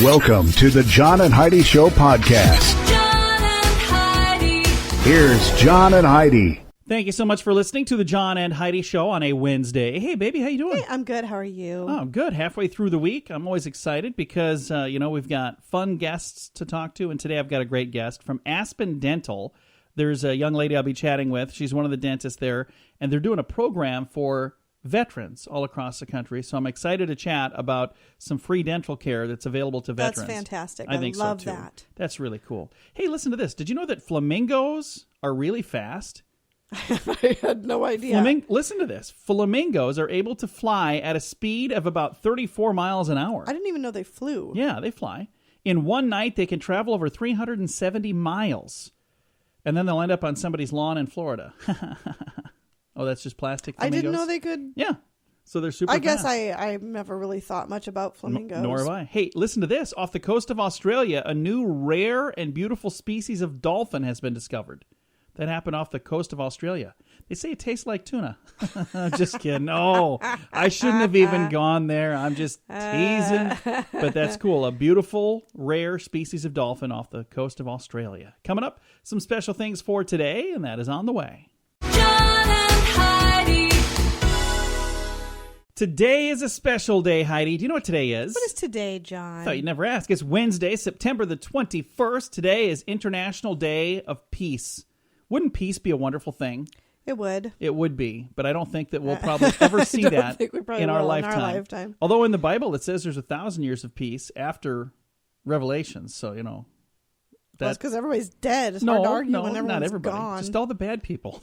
Welcome to the John and Heidi Show podcast. John and Heidi. Here's John and Heidi. Thank you so much for listening to the John and Heidi Show on a Wednesday. Hey, baby, how you doing? Hey, I'm good. How are you? Oh, I'm good. Halfway through the week. I'm always excited because, we've got fun guests to talk to, and today I've got a great guest from Aspen Dental. There's a young lady I'll be chatting with. She's one of the dentists there, and they're doing a program for veterans all across the country. So I'm excited to chat about some free dental care that's available to veterans. That's fantastic. I think love so, too. that. That's really cool. Hey, listen to this. Did you know that flamingos are really fast? I had no idea. Listen to this. Flamingos are able to fly at a speed of about 34 miles an hour. I didn't even know they flew. Yeah, they fly. In one night, they can travel over 370 miles. And then they'll end up on somebody's lawn in Florida. Oh, that's just plastic flamingos? I didn't know they could. Yeah. So they're super I guess fast. I've never really thought much about flamingos. Nor have I. Hey, listen to this. Off the coast of Australia, a new rare and beautiful species of dolphin has been discovered. That happened off the coast of Australia. They say it tastes like tuna. Just kidding. No, I shouldn't have even gone there. I'm just teasing. But that's cool. A beautiful, rare species of dolphin off the coast of Australia. Coming up, some special things for today, and that is on the way. John and Heidi. Today is a special day, Heidi. Do you know what today is? What is today, John? I thought you'd never ask. It's Wednesday, September the 21st. Today is International Day of Peace. Wouldn't peace be a wonderful thing? It would. It would be, but I don't think that we'll probably ever see that in our lifetime. Although in the Bible it says there's 1,000 years of peace after Revelations, so That's because everybody's dead. It's hard to argue when everyone's not everybody. gone. Just all the bad people.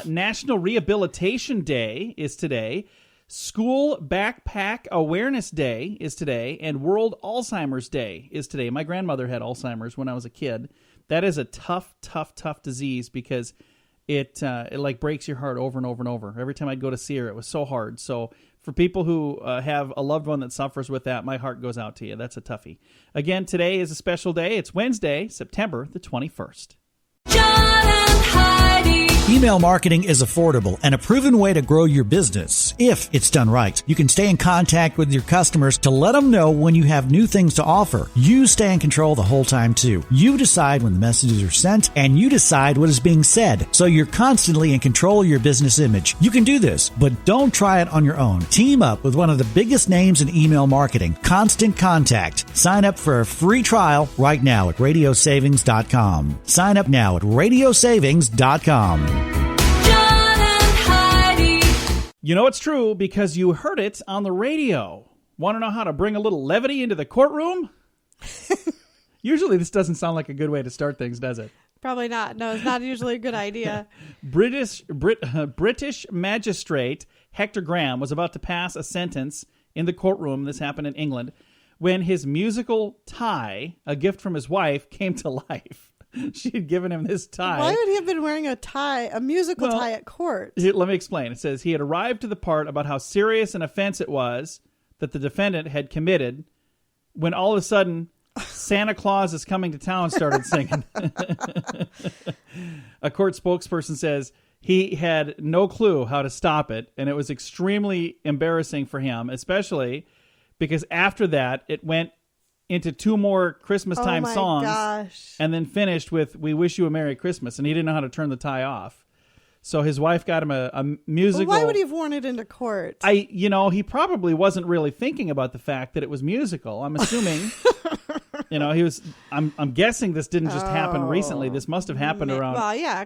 National Rehabilitation Day is today. School Backpack Awareness Day is today, and World Alzheimer's Day is today. My grandmother had Alzheimer's when I was a kid. That is a tough disease because it like breaks your heart over and over and over. Every time I'd go to see her, it was so hard. So for people who have a loved one that suffers with that, my heart goes out to you. That's a toughie. Again, today is a special day. It's Wednesday, September the 21st. John and Heidi. Email marketing is affordable and a proven way to grow your business. If it's done right, you can stay in contact with your customers to let them know when you have new things to offer. You stay in control the whole time too. You decide when the messages are sent and you decide what is being said. So you're constantly in control of your business image. You can do this, but don't try it on your own. Team up with one of the biggest names in email marketing, Constant Contact. Sign up for a free trial right now at radiosavings.com. Sign up now at radiosavings.com. You know it's true because you heard it on the radio. Want to know how to bring a little levity into the courtroom? Usually this doesn't sound like a good way to start things, does it? Probably not. No, it's not usually a good idea. British magistrate Hector Graham was about to pass a sentence in the courtroom, this happened in England, when his musical tie, a gift from his wife, came to life. She had given him this tie. Why would he have been wearing a tie, a musical tie at court? Let me explain. It says he had arrived to the part about how serious an offense it was that the defendant had committed when all of a sudden Santa Claus is Coming to Town started singing. A court spokesperson says he had no clue how to stop it, and it was extremely embarrassing for him, especially because after that it went into two more Christmas time songs, gosh. And then finished with "We Wish You a Merry Christmas," and he didn't know how to turn the tie off. So his wife got him a musical. Well, why would he have worn it into court? He probably wasn't really thinking about the fact that it was musical. I'm assuming, he was. I'm guessing this didn't just happen recently. This must have happened around,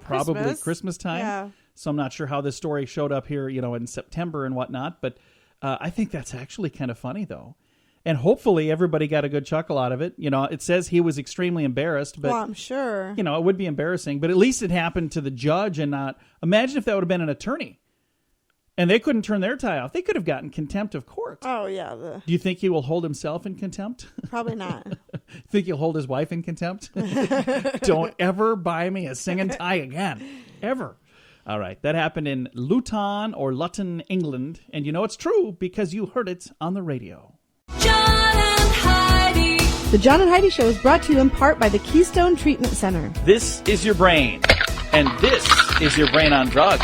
probably Christmas time. Yeah. So I'm not sure how this story showed up here, in September and whatnot. But I think that's actually kind of funny, though. And hopefully everybody got a good chuckle out of it. It says he was extremely embarrassed. But, well, I'm sure. It would be embarrassing. But at least it happened to the judge and not... Imagine if that would have been an attorney. And they couldn't turn their tie off. They could have gotten contempt of court. Oh, yeah. Do you think he will hold himself in contempt? Probably not. Think he'll hold his wife in contempt? Don't ever buy me a singing tie again. Ever. All right. That happened in Luton, England. And it's true because you heard it on the radio. John and Heidi. The John and Heidi Show is brought to you in part by the Keystone Treatment Center. This is your brain, and this is your brain on drugs.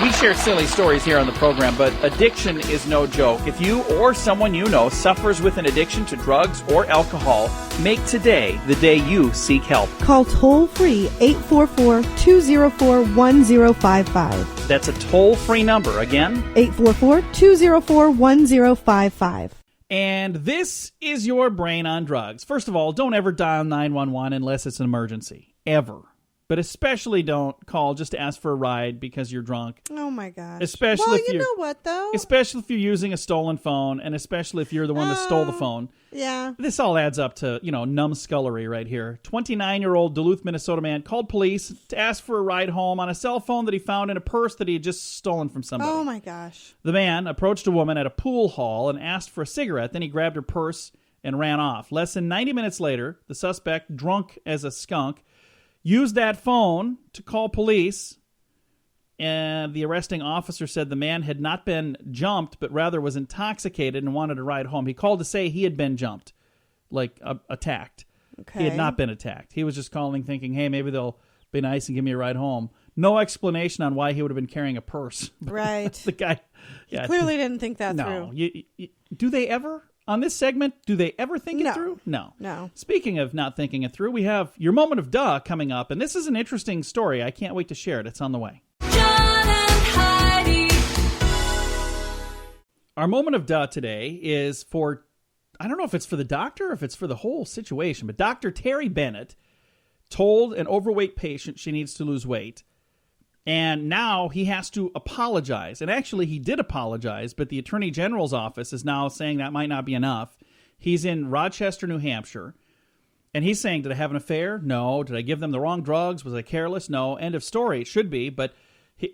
We share silly stories here on the program, but addiction is no joke. If you or someone you know suffers with an addiction to drugs or alcohol, make today the day you seek help. Call toll-free 844-204-1055. That's a toll-free number. Again, 844-204-1055. and this is your brain on drugs. First of all, don't ever dial 911 unless it's an emergency. Ever. But especially don't call just to ask for a ride because you're drunk. Oh, my gosh. Especially well, if you you're, know what, though? Especially if you're using a stolen phone, and especially if you're the one that stole the phone. Yeah. This all adds up to, numbskullery right here. 29-year-old Duluth, Minnesota man called police to ask for a ride home on a cell phone that he found in a purse that he had just stolen from somebody. Oh, my gosh. The man approached a woman at a pool hall and asked for a cigarette. Then he grabbed her purse and ran off. Less than 90 minutes later, the suspect, drunk as a skunk, used that phone to call police, and the arresting officer said the man had not been jumped, but rather was intoxicated and wanted to ride home. He called to say he had been jumped, like attacked. Okay. He had not been attacked. He was just calling thinking, hey, maybe they'll be nice and give me a ride home. No explanation on why he would have been carrying a purse. Right. The guy Clearly didn't think that no, through. Do they ever? On this segment, do they ever think it No. through? No. No. Speaking of not thinking it through, we have your moment of duh coming up, and this is an interesting story. I can't wait to share it. It's on the way. John and Heidi. Our moment of duh today is for, I don't know if it's for the doctor or if it's for the whole situation, but Dr. Terry Bennett told an overweight patient she needs to lose weight. And now he has to apologize. And actually, he did apologize, but the Attorney General's office is now saying that might not be enough. He's in Rochester, New Hampshire, and he's saying, did I have an affair? No. Did I give them the wrong drugs? Was I careless? No. End of story. It should be, but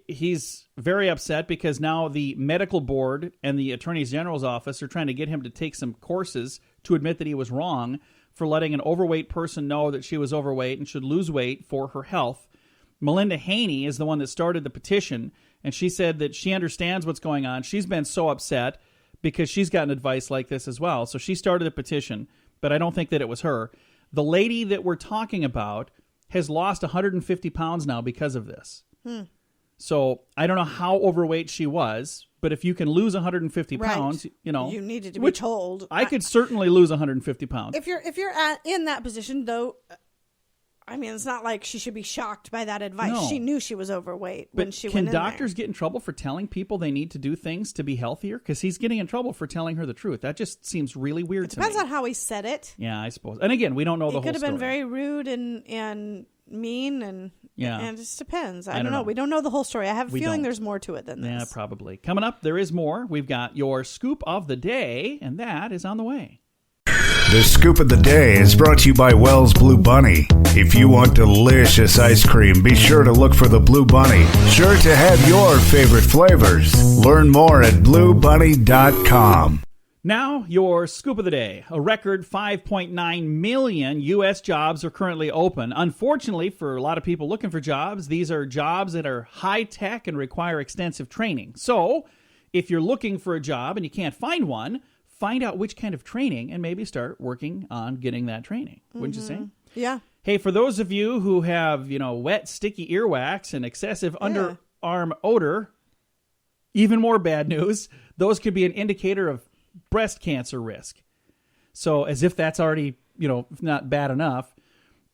he's very upset because now the medical board and the Attorney General's office are trying to get him to take some courses to admit that he was wrong for letting an overweight person know that she was overweight and should lose weight for her health. Melinda Haney is the one that started the petition, and she said that she understands what's going on. She's been so upset because she's gotten advice like this as well. So she started the petition, but I don't think that it was her. The lady that we're talking about has lost 150 pounds now because of this. So I don't know how overweight she was, but if you can lose 150 Right. pounds, You needed to be told. I could certainly lose 150 pounds. If you're in that position, though, I mean, it's not like she should be shocked by that advice. No. She knew she was overweight when But she can went in doctors there. get in trouble for telling people they need to do things to be healthier? Because he's getting in trouble for telling her the truth. That just seems really weird to me. Depends on how he said it. Yeah, I suppose. And again, we don't know the He whole could have story. been very rude and mean, and it just depends. I don't know. We don't know the whole story. I have a We feeling don't. there's more to it than Yeah, this. probably. Coming up, there is more. We've got your scoop of the day, and that is on the way. The Scoop of the Day is brought to you by Wells Blue Bunny. If you want delicious ice cream, be sure to look for the Blue Bunny. Sure to have your favorite flavors. Learn more at bluebunny.com. Now, your scoop of the day. A record 5.9 million U.S. jobs are currently open. Unfortunately, for a lot of people looking for jobs, these are jobs that are high-tech and require extensive training. So, if you're looking for a job and you can't find one, find out which kind of training and maybe start working on getting that training. Wouldn't you say? Yeah. Hey, for those of you who have, wet, sticky earwax and excessive underarm odor, even more bad news, those could be an indicator of breast cancer risk. So as if that's already, not bad enough,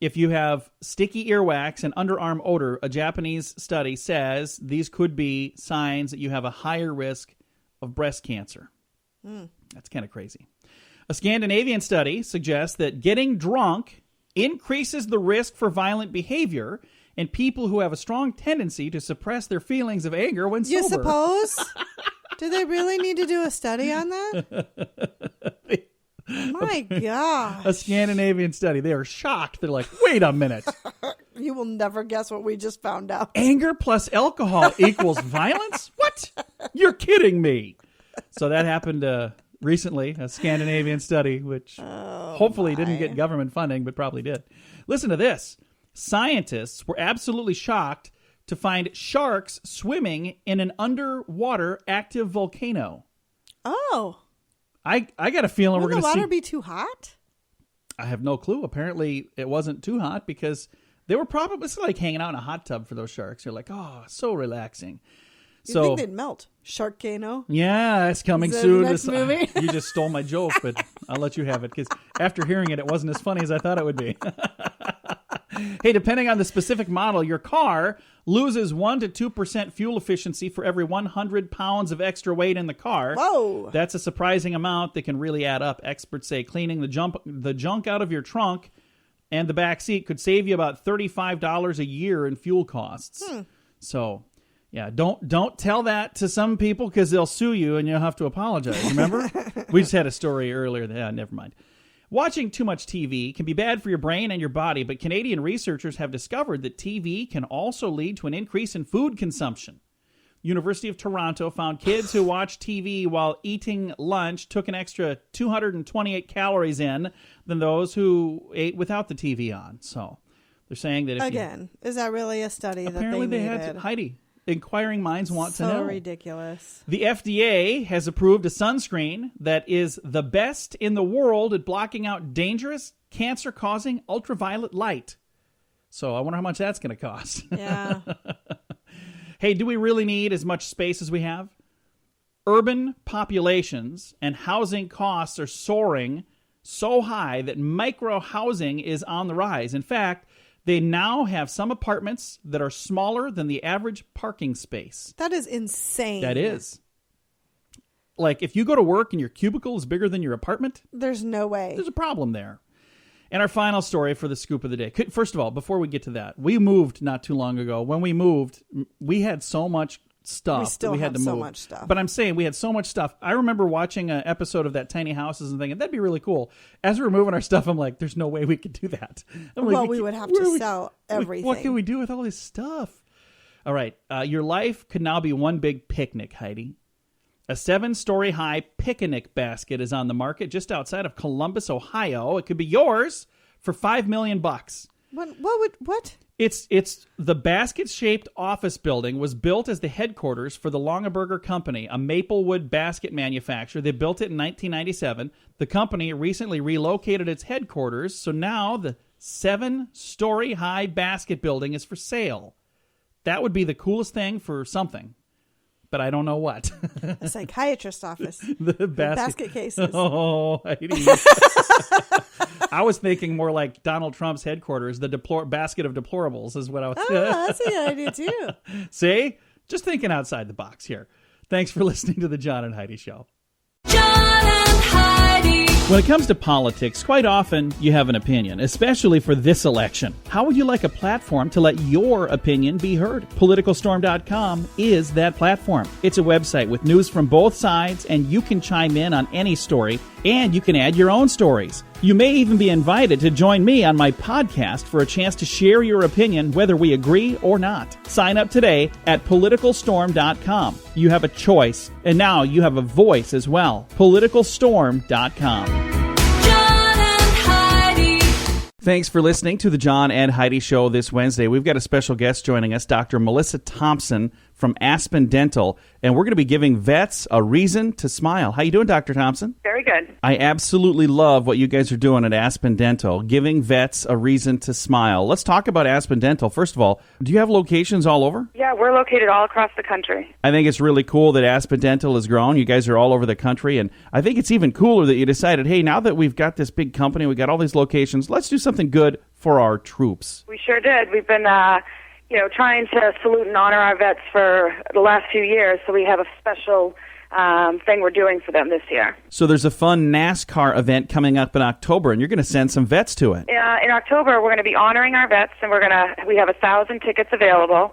if you have sticky earwax and underarm odor, a Japanese study says these could be signs that you have a higher risk of breast cancer. That's kind of crazy. A Scandinavian study suggests that getting drunk increases the risk for violent behavior in people who have a strong tendency to suppress their feelings of anger when sober. You suppose? Do they really need to do a study on that? My gosh. A Scandinavian study. They are shocked. They're like, wait a minute. You will never guess what we just found out. Anger plus alcohol equals violence? What? You're kidding me. So that happened recently, a Scandinavian study, which hopefully didn't get government funding, but probably did. Listen to this. Scientists were absolutely shocked to find sharks swimming in an underwater active volcano. Oh. I got a feeling we're Will going the to see... water be too hot? I have no clue. Apparently, it wasn't too hot because they were probably like hanging out in a hot tub for those sharks. You're like, oh, so relaxing. You think they'd melt? Sharkano? Yeah, it's coming Is that soon. the next movie? You just stole my joke, but I'll let you have it because after hearing it, it wasn't as funny as I thought it would be. Hey, depending on the specific model, your car loses 1 to 2% fuel efficiency for every 100 pounds of extra weight in the car. Whoa. That's a surprising amount that can really add up. Experts say cleaning the junk out of your trunk and the back seat could save you about $35 a year in fuel costs. So, yeah, don't tell that to some people because they'll sue you and you'll have to apologize. Remember? We just had a story earlier. Never mind. Watching too much TV can be bad for your brain and your body, but Canadian researchers have discovered that TV can also lead to an increase in food consumption. University of Toronto found kids who watched TV while eating lunch took an extra 228 calories in than those who ate without the TV on. So they're saying that if is that really a study apparently that they had needed? Heidi. Inquiring minds want to know. So ridiculous. The FDA has approved a sunscreen that is the best in the world at blocking out dangerous, cancer-causing ultraviolet light. So I wonder how much that's going to cost. Yeah. Hey, do we really need as much space as we have? Urban populations and housing costs are soaring so high that micro-housing is on the rise. In fact, they now have some apartments that are smaller than the average parking space. That is insane. That is. Like, if you go to work and your cubicle is bigger than your apartment, there's no way. There's a problem there. And our final story for the scoop of the day. First of all, before we get to that, we moved not too long ago. When we moved, we had so much stuff. We still that we had have to so move. much stuff. But I'm saying we had so much stuff. I remember watching an episode of that Tiny Houses and thinking, that'd be really cool. As we were moving our stuff, I'm like, there's no way we could do that. Well, we would have to sell everything. What can we do with all this stuff? All right. Your life could now be one big picnic, Heidi. A 7-story high picnic basket is on the market just outside of Columbus, Ohio. It could be yours for $5 million. What? It's the basket-shaped office building was built as the headquarters for the Longaberger Company, a Maplewood basket manufacturer. They built it in 1997. The company recently relocated its headquarters, so now the 7-story high basket building is for sale. That would be the coolest thing for something, but I don't know what. A psychiatrist's office. The basket cases. Oh, Heidi. I was thinking more like Donald Trump's headquarters, the basket of deplorables is what I was that's a good idea, too. See? Just thinking outside the box here. Thanks for listening to the John and Heidi Show. John and Heidi. When it comes to politics, quite often you have an opinion, especially for this election. How would you like a platform to let your opinion be heard? PoliticalStorm.com is that platform. It's a website with news from both sides, and you can chime in on any story, and you can add your own stories. You may even be invited to join me on my podcast for a chance to share your opinion, whether we agree or not. Sign up today at PoliticalStorm.com. You have a choice, and now you have a voice as well. PoliticalStorm.com. John and Heidi. Thanks for listening to the John and Heidi Show this Wednesday. We've got a special guest joining us, Dr. Melissa Thompson from Aspen Dental, and we're going to be giving vets a reason to smile. How you doing, Dr. Thompson? Very good. I absolutely love what you guys are doing at Aspen Dental, giving vets a reason to smile. Let's talk about Aspen Dental. First of all, do you have locations all over? Yeah, we're located all across the country. I think it's really cool that Aspen Dental has grown. You guys are all over the country, and I think it's even cooler that you decided, hey, now that we've got this big company, we've got all these locations, let's do something good for our troops. We sure did. We've been trying to salute and honor our vets for the last few years, so we have a special thing we're doing for them this year. So there's a fun NASCAR event coming up in October, and you're going to send some vets to it. In October, we're going to be honoring our vets, and we have 1,000 tickets available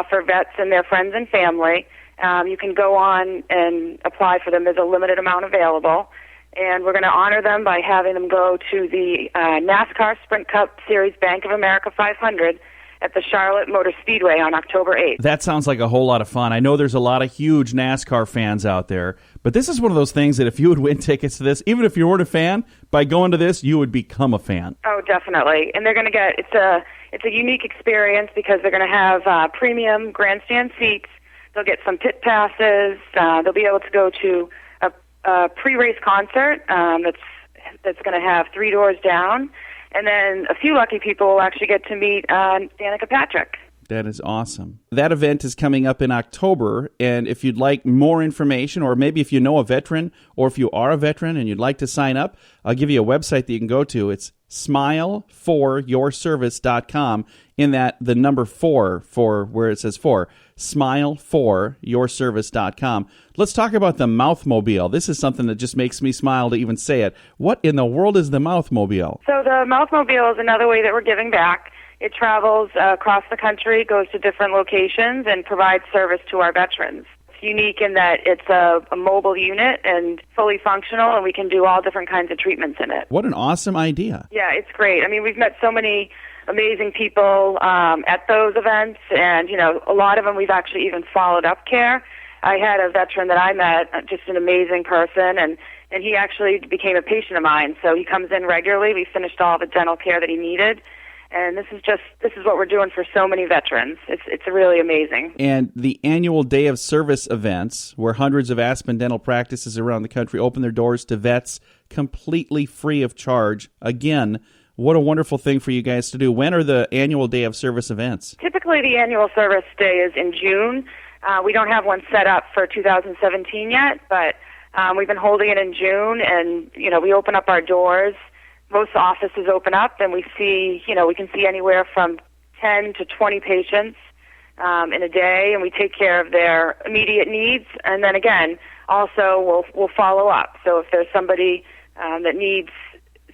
for vets and their friends and family. You can go on and apply for them. There's a limited amount available. And we're going to honor them by having them go to the NASCAR Sprint Cup Series Bank of America 500 at the Charlotte Motor Speedway on October 8th. That sounds like a whole lot of fun. I know there's a lot of huge NASCAR fans out there, but this is one of those things that if you would win tickets to this, even if you weren't a fan, by going to this, you would become a fan. Oh, definitely. And they're going to get, it's a unique experience because they're going to have premium grandstand seats. They'll get some pit passes. They'll be able to go to a pre-race concert that's going to have 3 doors down. And then a few lucky people will actually get to meet Danica Patrick. That is awesome. That event is coming up in October, and if you'd like more information, or maybe if you know a veteran, or if you are a veteran and you'd like to sign up, I'll give you a website that you can go to. It's smileforyourservice.com. In that, the number 4 for where it says 4, smileforyourservice.com. Let's talk about the Mouthmobile. This is something that just makes me smile to even say it. What in the world is the Mouthmobile? So the Mouthmobile is another way that we're giving back. It travels across the country, goes to different locations, and provides service to our veterans. It's unique in that it's a mobile unit and fully functional, and we can do all different kinds of treatments in it. What an awesome idea. Yeah, it's great. I mean, we've met so many amazing people at those events, and, you know, a lot of them we've actually even followed up care. I had a veteran that I met, just an amazing person, and he actually became a patient of mine. So he comes in regularly. We finished all the dental care that he needed. And this is what we're doing for so many veterans. It's really amazing. And the annual Day of Service events, where hundreds of Aspen dental practices around the country open their doors to vets completely free of charge. Again, what a wonderful thing for you guys to do. When are the annual Day of Service events? Typically, the annual service day is in June. We don't have one set up for 2017 yet, but we've been holding it in June, and, you know, we open up our doors. Most offices open up, and we can see anywhere from 10 to 20 patients in a day, and we take care of their immediate needs. And then again, also we'll follow up. So if there's somebody that needs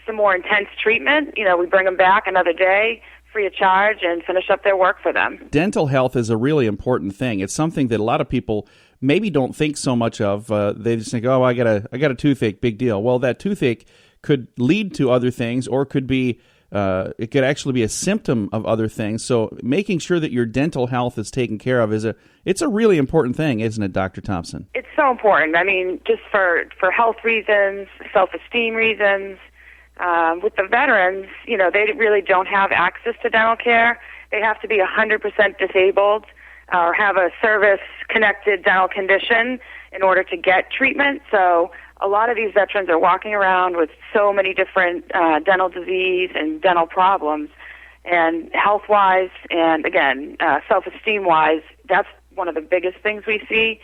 some more intense treatment, you know, we bring them back another day, free of charge, and finish up their work for them. Dental health is a really important thing. It's something that a lot of people maybe don't think so much of. They just think, oh, I got a toothache, big deal. Well, that toothache could lead to other things, or could be it could actually be a symptom of other things. So making sure that your dental health is taken care of it's a really important thing, isn't it, Dr. Thompson? It's so important. I mean, just for health reasons, self-esteem reasons. With the veterans, you know, they really don't have access to dental care. They have to be 100% disabled or have a service-connected dental condition in order to get treatment. So a lot of these veterans are walking around with so many different dental disease and dental problems. And health-wise and, again, self-esteem-wise, that's one of the biggest things we see.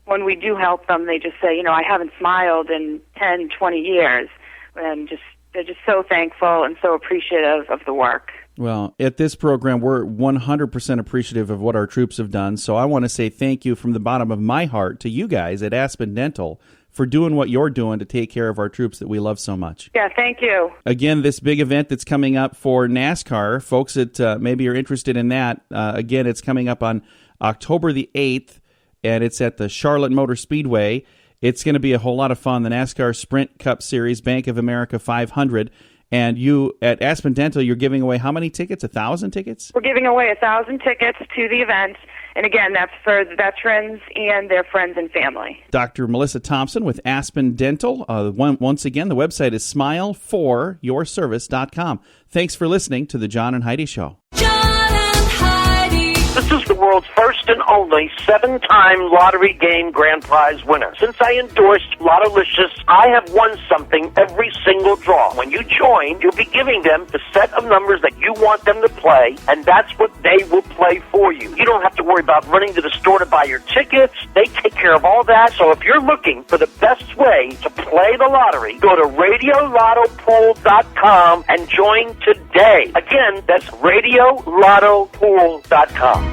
When we do help them, they just say, you know, I haven't smiled in 10, 20 years. And they're just so thankful and so appreciative of the work. Well, at this program, we're 100% appreciative of what our troops have done. So I want to say thank you from the bottom of my heart to you guys at Aspen Dental for doing what you're doing to take care of our troops that we love so much. Yeah, thank you. Again, this big event that's coming up for NASCAR, folks that maybe are interested in that, again, it's coming up on October the 8th, and it's at the Charlotte Motor Speedway. It's going to be a whole lot of fun. The NASCAR Sprint Cup Series, Bank of America 500. And you, at Aspen Dental, you're giving away how many tickets? 1,000 tickets? We're giving away 1,000 tickets to the event. And again, that's for the veterans and their friends and family. Dr. Melissa Thompson with Aspen Dental. Once again, the website is smileforyourservice.com. Thanks for listening to The John and Heidi Show. John and Heidi. This is the world's first and only 7-time lottery game grand prize winner. Since I endorsed Lottolicious, I have won something every single draw. When you join, you'll be giving them the set of numbers that you want them to play, and that's what they will play for you. You don't have to worry about running to the store to buy your tickets. They take care of all that. So if you're looking for the best way to play the lottery, go to RadioLottoPool.com and join today. Again, that's RadioLottoPool.com.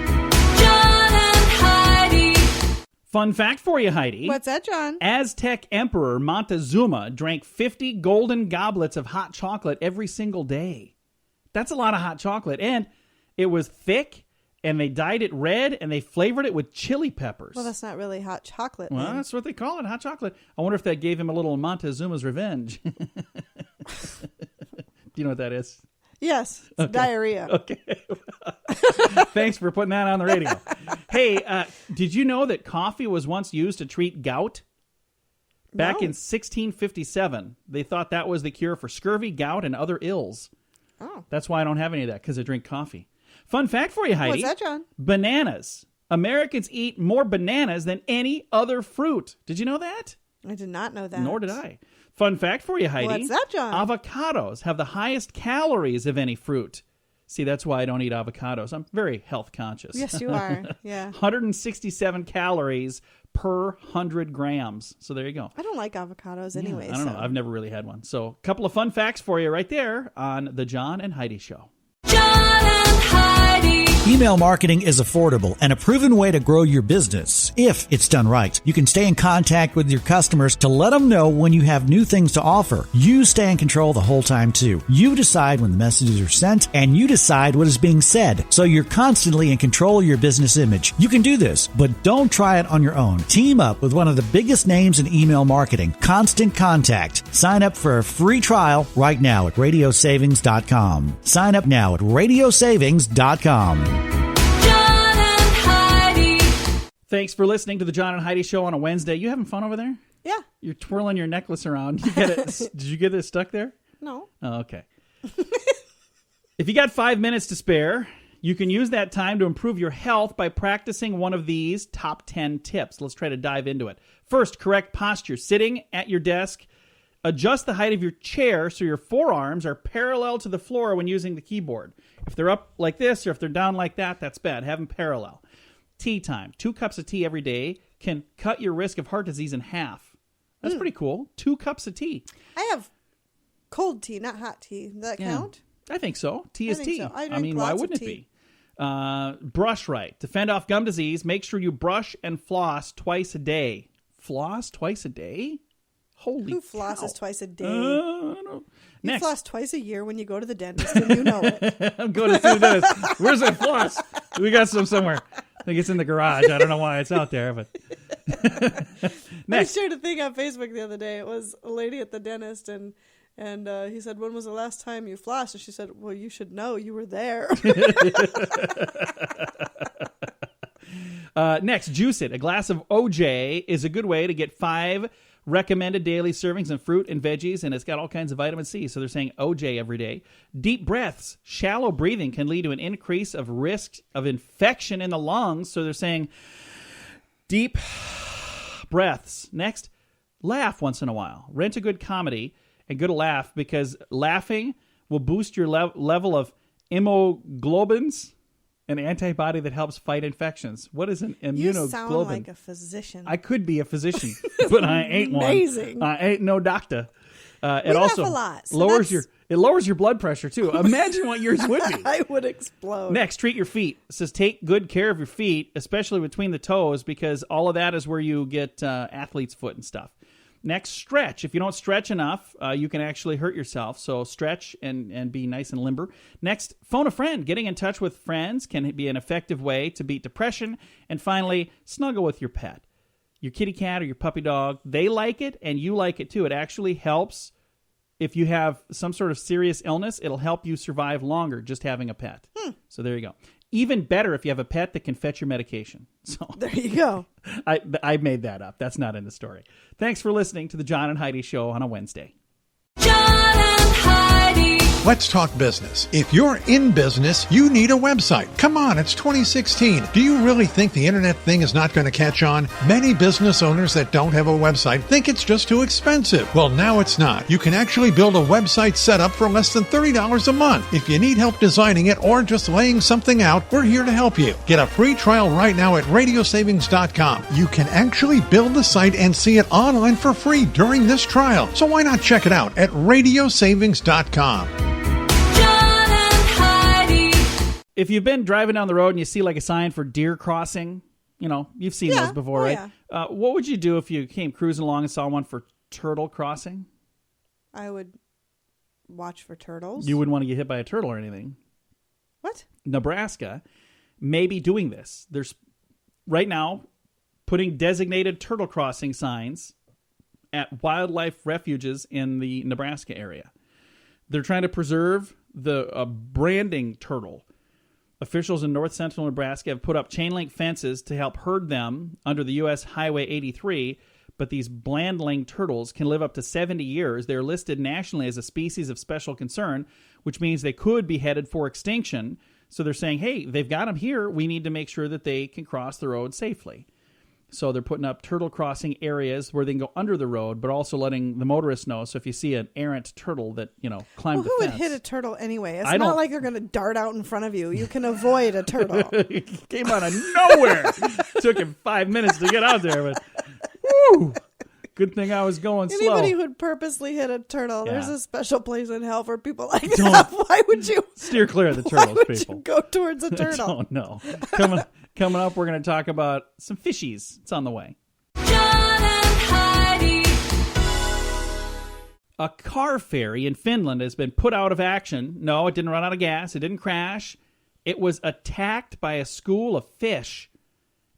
Fun fact for you, Heidi. What's that, John? Aztec Emperor Montezuma drank 50 golden goblets of hot chocolate every single day. That's a lot of hot chocolate. And it was thick, and they dyed it red, and they flavored it with chili peppers. Well, that's not really hot chocolate. Well, then. that's what they call it, hot chocolate. I wonder if that gave him a little Montezuma's revenge. Do you know what that is? Yes, it's diarrhea. Okay. Thanks for putting that on the radio. Hey, did you know that coffee was once used to treat gout? Back in 1657, they thought that was the cure for scurvy, gout, and other ills. Oh. That's why I don't have any of that, because I drink coffee. Fun fact for you, Heidi. What's that, John? Bananas. Americans eat more bananas than any other fruit. Did you know that? I did not know that. Nor did I. Fun fact for you, Heidi. What's that, John? Avocados have the highest calories of any fruit. See, that's why I don't eat avocados. I'm very health conscious. Yes, you are. Yeah. 167 calories per 100 grams. So there you go. I don't like avocados anyway. I don't know. I've never really had one. So a couple of fun facts for you right there on The John and Heidi Show. John and Heidi. Email marketing is affordable and a proven way to grow your business if it's done right. You can stay in contact with your customers to let them know when you have new things to offer. You stay in control the whole time too. You decide when the messages are sent and you decide what is being said. So you're constantly in control of your business image. You can do this, but don't try it on your own. Team up with one of the biggest names in email marketing, Constant Contact. Sign up for a free trial right now at radiosavings.com. Sign up now at radiosavings.com. John and Heidi. Thanks for listening to The John and Heidi Show on a Wednesday. You having fun over there? Yeah. You're twirling your necklace around. You get it? Did you get it stuck there? No. Oh, okay. If you got 5 minutes to spare, you can use that time to improve your health by practicing one of these top 10 tips. Let's try to dive into it. First, correct posture. Sitting at your desk, adjust the height of your chair so your forearms are parallel to the floor when using the keyboard. If they're up like this or if they're down like that, that's bad. Have them parallel. Tea time. 2 cups of tea every day can cut your risk of heart disease in half. That's pretty cool. 2 cups of tea. I have cold tea, not hot tea. Does that count? I think so. Tea is think tea. so. I I drink mean, why lots of wouldn't it tea. be? Brush right. To fend off gum disease, make sure you brush and floss twice a day. Floss twice a day? Holy Who flosses cow. twice a day? I don't know. You Next. floss twice a year when you go to the dentist, and you know it. I'm going to see this. Where's that floss? We got some somewhere. I think it's in the garage. I don't know why it's out there, but I next. shared a thing on Facebook the other day. It was a lady at the dentist, and he said, "When was the last time you flossed?" And she said, "Well, you should know. You were there." Next, juice it. A glass of OJ is a good way to get 5 recommended daily servings of fruit and veggies, and it's got all kinds of vitamin C. So they're saying OJ every day. Deep breaths. Shallow breathing can lead to an increase of risk of infection in the lungs. So they're saying deep breaths. Next, laugh once in a while. Rent a good comedy and get a laugh, because laughing will boost your level of immunoglobulins, an antibody that helps fight infections. What is an immunoglobulin? You sound like a physician. I could be a physician, but I ain't one. Amazing. I ain't no doctor. It We also laugh a lot, so lowers that's- your blood pressure too. Imagine what yours would be. I would explode. Next, treat your feet. It says take good care of your feet, especially between the toes, because all of that is where you get athlete's foot and stuff. Next, stretch. If you don't stretch enough, you can actually hurt yourself. So stretch and be nice and limber. Next, phone a friend. Getting in touch with friends can be an effective way to beat depression. And finally, snuggle with your pet. Your kitty cat or your puppy dog, they like it and you like it too. It actually helps. If you have some sort of serious illness, it'll help you survive longer just having a pet. So there you go. Even better if you have a pet that can fetch your medication. So There you go. I made that up. That's not in the story. Thanks for listening to the John and Heidi Show on a Wednesday. John and Heidi. Let's talk business. If you're in business, you need a website. Come on, it's 2016. Do you really think the internet thing is not going to catch on? Many business owners that don't have a website think it's just too expensive. Well, now it's not. You can actually build a website setup for less than $30 a month. If you need help designing it or just laying something out, we're here to help you. Get a free trial right now at radiosavings.com. You can actually build the site and see it online for free during this trial. So why not check it out at radiosavings.com. John and Heidi. If you've been driving down the road and you see like a sign for deer crossing, you know, you've seen Yeah. those before, Oh, right? What would you do if you came cruising along and saw one for turtle crossing? I would watch for turtles. You wouldn't want to get hit by a turtle or anything. What? Nebraska may be doing this. There's right now putting designated turtle crossing signs at wildlife refuges in the Nebraska area. They're trying to preserve the branding turtle. Officials in north central Nebraska have put up chain link fences to help herd them under the U.S. Highway 83, but these blandling turtles can live up to 70 years. They're listed nationally as a species of special concern, which means they could be headed for extinction. So they're saying, hey, they've got them here. We need to make sure that they can cross the road safely. So they're putting up turtle crossing areas where they can go under the road, but also letting the motorists know. So if you see an errant turtle that, climbed the Who would fence. hit a turtle anyway? It's I not don't- like they're going to dart out in front of you. You can avoid a turtle. It came out of nowhere. Took him 5 minutes to get out there, but woo! Good thing I was going Anybody slow. who would purposely hit a turtle, there's Yeah. a special place in hell for people like that. Why would you? Steer clear of the Why turtles, would people. you go towards a I turtle? don't know. Coming up, we're going to talk about some fishies. It's on the way. John and Heidi. A car ferry in Finland has been put out of action. No, it didn't run out of gas. It didn't crash. It was attacked by a school of fish.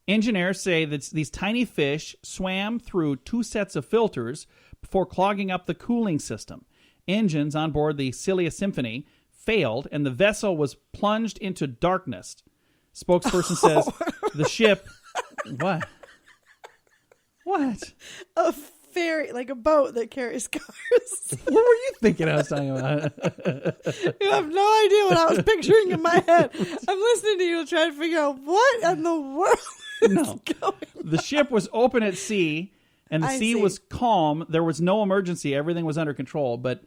Engineers say that these tiny fish swam through 2 sets of filters before clogging up the cooling system. Engines on board the Silja Symphony failed, and the vessel was plunged into darkness. Spokesperson says the ship... What? What? A ferry, like a boat that carries cars. What were you thinking I was talking about? You have no idea what I was picturing in my head. I'm listening to you to try to figure out what in the world is No. going. The ship was open at sea, and the I sea see. was calm. There was no emergency. Everything was under control. But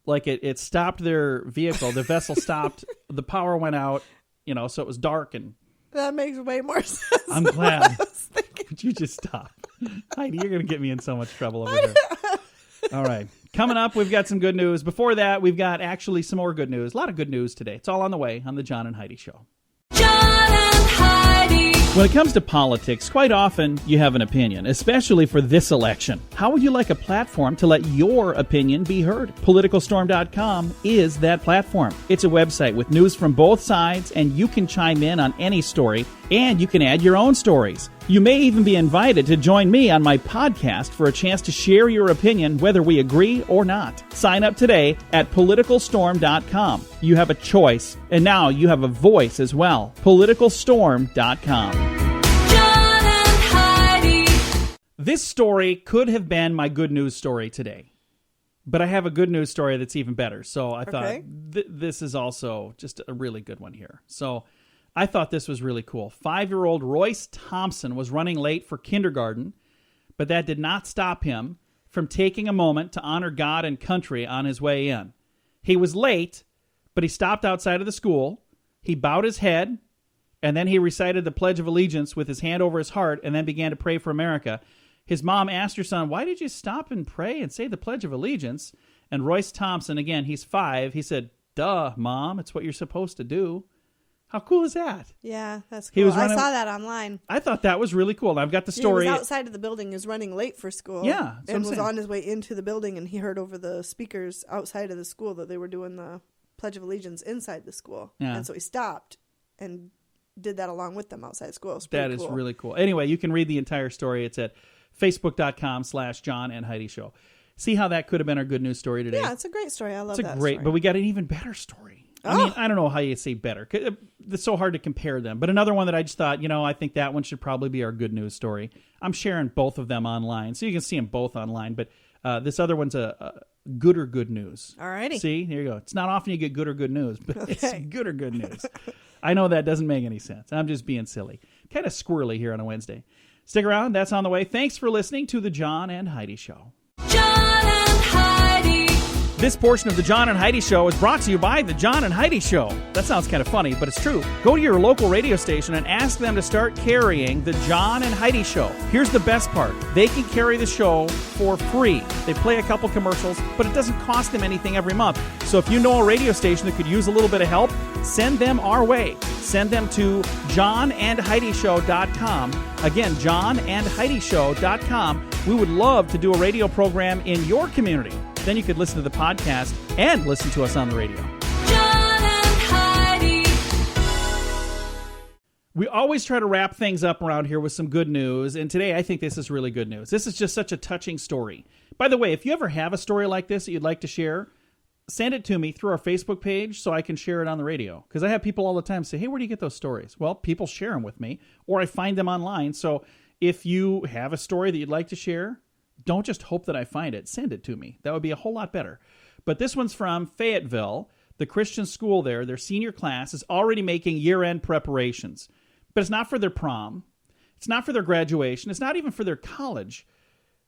it stopped their vehicle. The vessel stopped. The power went out. So it was dark. And That makes way more sense. I'm than glad. what I was thinking. Could you just stop, Heidi? You're going to get me in so much trouble over here. All right, coming up, we've got some good news. Before that, we've got actually some more good news. A lot of good news today. It's all on the way on the John and Heidi Show. John and Heidi. When it comes to politics, quite often you have an opinion, especially for this election. How would you like a platform to let your opinion be heard? PoliticalStorm.com is that platform. It's a website with news from both sides, and you can chime in on any story, and you can add your own stories. You may even be invited to join me on my podcast for a chance to share your opinion, whether we agree or not. Sign up today at PoliticalStorm.com. You have a choice, and now you have a voice as well. PoliticalStorm.com. John and Heidi. This story could have been my good news story today, but I have a good news story that's even better. So I thought Okay. this is also just a really good one here. So I thought this was really cool. 5-year-old Royce Thompson was running late for kindergarten, but that did not stop him from taking a moment to honor God and country on his way in. He was late, but he stopped outside of the school. He bowed his head, and then he recited the Pledge of Allegiance with his hand over his heart and then began to pray for America. His mom asked her son, "Why did you stop and pray and say the Pledge of Allegiance?" And Royce Thompson, again, he's 5, he said, "Duh, Mom, it's what you're supposed to do." How cool is that? Yeah, that's He cool. was I running- saw that online. I thought that was really cool. And I've got the He story. was outside of the building. He was running late for school. Yeah, that's what I'm and was saying. on his way into the building, and he heard over the speakers outside of the school that they were doing the Pledge of Allegiance inside the school. Yeah. And so he stopped and did that along with them outside school. It was That pretty is cool. really cool. Anyway, you can read the entire story. It's at Facebook.com/John and Heidi Show. See how that could have been our good news story today? Yeah, it's a great story. I love It's a that great, story. but we got an even better story. I mean, I don't know how you say better. 'Cause it's so hard to compare them. But another one that I just thought, I think that one should probably be our good news story. I'm sharing both of them online, so you can see them both online. But this other one's a good or good news. Alrighty. See, here you go. It's not often you get good or good news, but Okay. it's good or good news. I know that doesn't make any sense. I'm just being silly. Kind of squirrely here on a Wednesday. Stick around. That's on the way. Thanks for listening to The John and Heidi Show. John and Heidi. This portion of The John and Heidi Show is brought to you by The John and Heidi Show. That sounds kind of funny, but it's true. Go to your local radio station and ask them to start carrying The John and Heidi Show. Here's the best part. They can carry the show for free. They play a couple commercials, but it doesn't cost them anything every month. So if you know a radio station that could use a little bit of help, send them our way. Send them to johnandheidishow.com. Again, johnandheidishow.com. We would love to do a radio program in your community. Then you could listen to the podcast and listen to us on the radio. John and Heidi. We always try to wrap things up around here with some good news, and today I think this is really good news. This is just such a touching story. By the way, if you ever have a story like this that you'd like to share, send it to me through our Facebook page so I can share it on the radio. Because I have people all the time say, "Hey, where do you get those stories?" Well, people share them with me, or I find them online. So if you have a story that you'd like to share, don't just hope that I find it. Send it to me. That would be a whole lot better. But this one's from Fayetteville. The Christian school there, their senior class, is already making year-end preparations. But it's not for their prom. It's not for their graduation. It's not even for their college.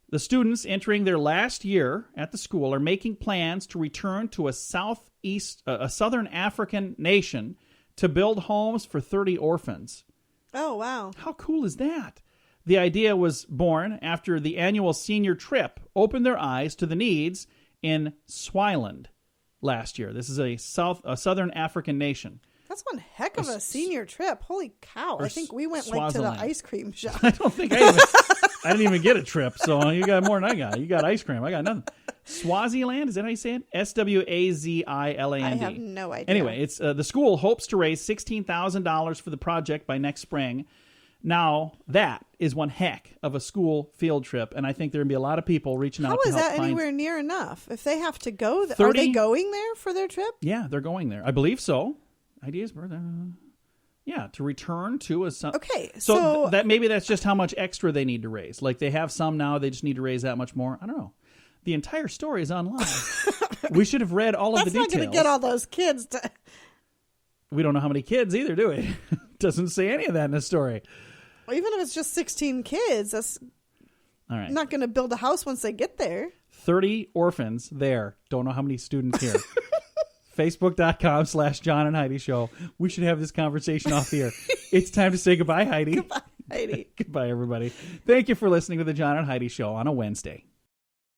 The students entering their last year at the school are making plans to return to a southern African nation to build homes for 30 orphans. Oh, wow. How cool is that? The idea was born after the annual senior trip opened their eyes to the needs in Swaziland last year. This is a southern African nation. That's one heck of a senior trip. Holy cow. I think we went like to the Swaziland. ice cream shop. I don't think I didn't even get a trip, so you got more than I got. You got ice cream. I got nothing. Swaziland, is that how you say it? Swaziland. I have no idea. Anyway, it's the school hopes to raise $16,000 for the project by next spring. Now, that is one heck of a school field trip, and I think there will be a lot of people reaching out How to is help that find... anywhere near enough? If they have to go, are 30 they going there for their trip? Yeah, they're going there. I believe so. Ideas were there. Yeah, to return to a... Okay, so that maybe that's just how much extra they need to raise. Like they have some now, they just need to raise that much more. I don't know. The entire story is online. We should have read all of the details. That's not going to get all those kids to... We don't know how many kids either, do we? Doesn't say any of that in the story. Well, even if it's just 16 kids, that's All right. not going to build a house once they get there. 30 orphans there. Don't know how many students here. Facebook.com/John and Heidi Show. We should have this conversation off the air. It's time to say goodbye, Heidi. Goodbye, Heidi. Goodbye, everybody. Thank you for listening to the John and Heidi Show on a Wednesday.